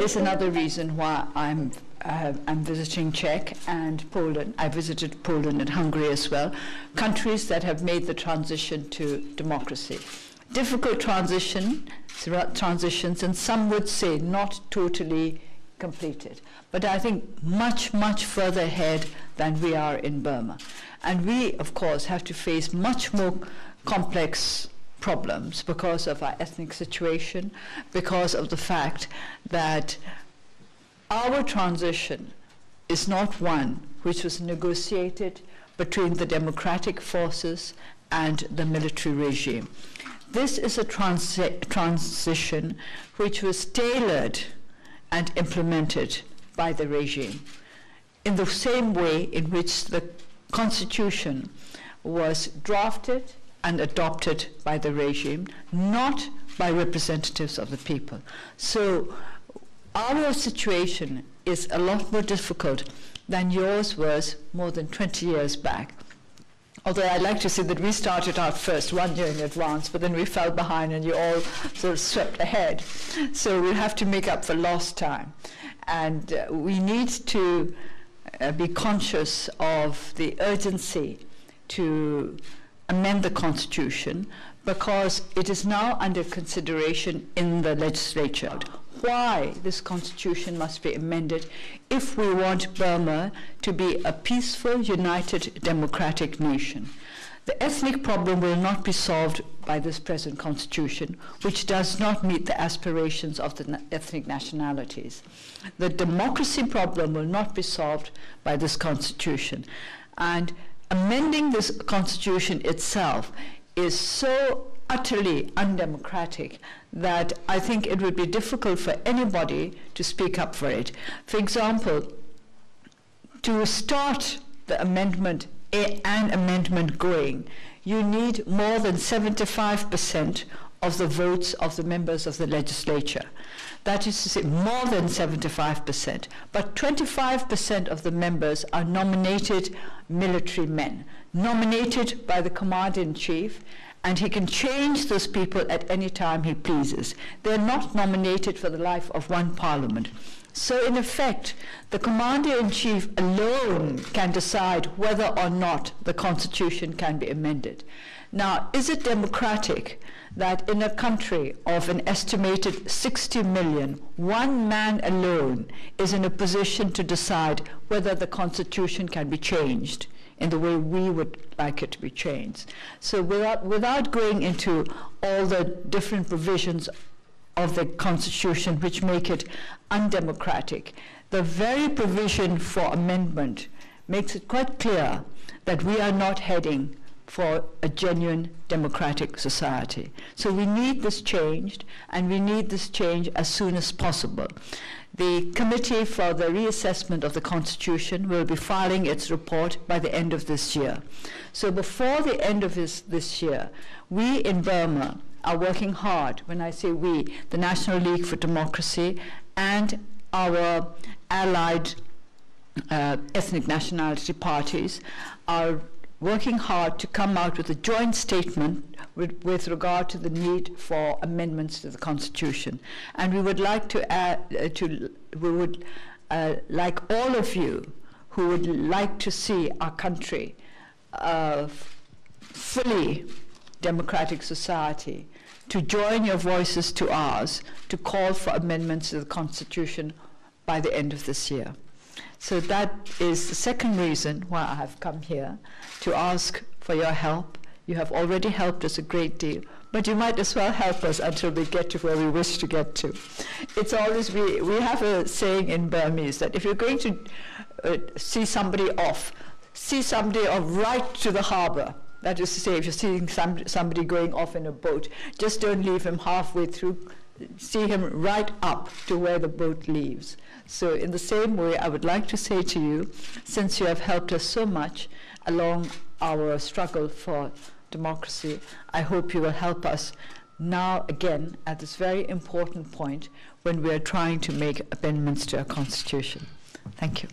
is another reason why I'm visiting Czech and Poland. I visited Poland and Hungary as well, countries that have made the transition to democracy. Difficult transitions, and some would say not totally completed. But I think much, much further ahead than we are in Burma. And we, of course, have to face much more complex problems because of our ethnic situation, because of the fact that our transition is not one which was negotiated between the democratic forces and the military regime. This is a transition which was tailored and implemented by the regime in the same way in which the Constitution was drafted and adopted by the regime, not by representatives of the people. So our situation is a lot more difficult than yours was more than 20 years back. Although I'd like to say that we started out first 1 year in advance, but then we fell behind and you all sort of swept ahead. So we'll have to make up for lost time. And we need to be conscious of the urgency to amend the Constitution because it is now under consideration in the legislature. Why this Constitution must be amended if we want Burma to be a peaceful, united, democratic nation. The ethnic problem will not be solved by this present Constitution, which does not meet the aspirations of the ethnic nationalities. The democracy problem will not be solved by this Constitution. And amending this Constitution itself is so utterly undemocratic that I think it would be difficult for anybody to speak up for it. For example, to start the amendment, an amendment going, you need more than 75% of the votes of the members of the legislature. That is to say, more than 75%. But 25% of the members are nominated military men, nominated by the commander-in-chief, and he can change those people at any time he pleases. They're not nominated for the life of one parliament. So in effect, the commander-in-chief alone can decide whether or not the Constitution can be amended. Now, is it democratic that in a country of an estimated 60 million, one man alone is in a position to decide whether the Constitution can be changed in the way we would like it to be changed? So without going into all the different provisions of the Constitution which make it undemocratic, the very provision for amendment makes it quite clear that we are not heading for a genuine democratic society. So we need this changed, and we need this change as soon as possible. The Committee for the Reassessment of the Constitution will be filing its report by the end of this year. So before the end of this year, we in Burma are working hard. When I say we, the National League for Democracy and our allied ethnic nationality parties are working hard to come out with a joint statement with regard to the need for amendments to the Constitution. And we would like to like all of you who would like to see our country a fully democratic society, to join your voices to ours to call for amendments to the Constitution by the end of this year. So that is the second reason why I have come here, to ask for your help. You have already helped us a great deal, but you might as well help us until we get to where we wish to get to. It's always, we have a saying in Burmese that if you're going to see somebody off right to the harbor. That is to say, if you're seeing somebody going off in a boat, just don't leave him halfway through. See him right up to where the boat leaves. So in the same way, I would like to say to you, since you have helped us so much along our struggle for democracy, I hope you will help us now again at this very important point when we are trying to make amendments to our Constitution. Thank you.